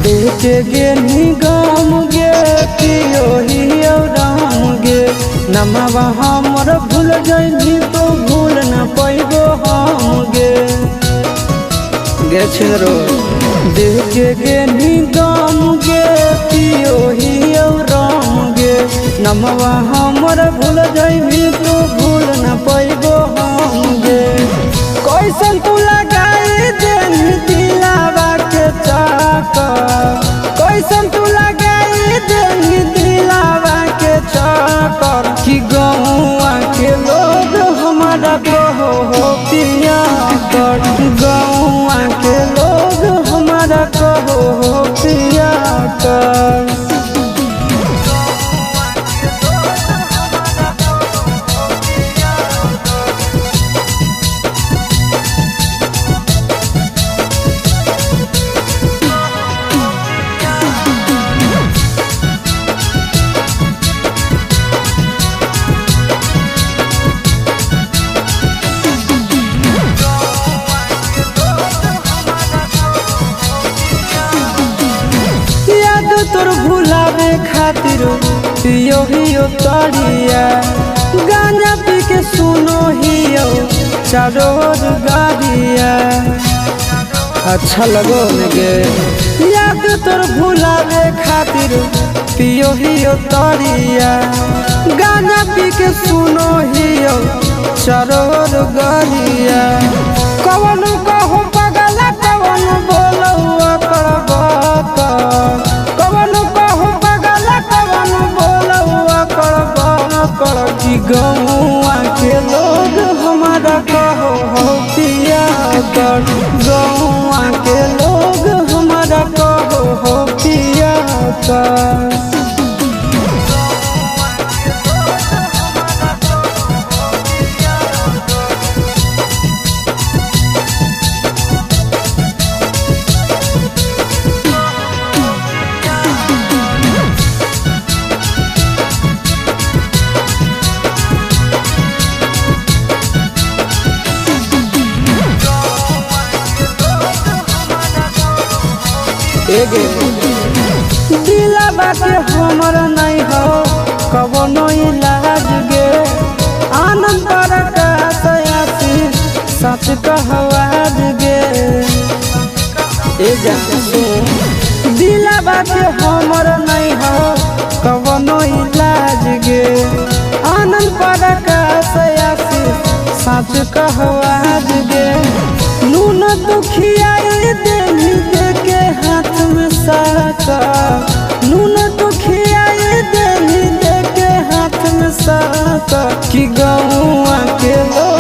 देखे गे निगम गे पियो हियो राम गे नमवा हमर भूल जइनी तो भूल न पैबो हम गे गे छिरो देखे गे निगम गे पियो हियो राम गे नमवा हमर भूल जइनी तो भूल न पैबो हम गे कैसन तू लगाई देनी दिलावा के चाका कैसन तू लगाई देनी दिलावा के चाकर कि गौआ के लोग हमारा कहो हो पिया कर गौआ के लोग हमारा कहो हो पिया कर तोर भुलावे खातिर पियो हियो तरिया गांजा पी के सुनो हियो चारों ओर गाड़िया अच्छा लगो गे याद तोर भुलावे खातिर पियो हियो तरिया गांजा पी के सुनो हियो चारों ओर गाड़िया कवन कहो पगला कवन बोलो कर बात कि गौआ के लोग हमारा कहो हो पिया कर गौआ के लोग हमारा कहो हो पिया कर दिलावा के हमर नहीं हो कवनो इलाज गे आनंद प्रकाश आसी सच कहवाज गे दिलावा के हमर नहीं हो कवनो इलाज गे आनंद प्रकाश आसी सच कहवाज गे नून दुखिया देनी दे के हाथ में साका नून तो खियाए देनी दे के हाथ में साका कि गौआ के लोग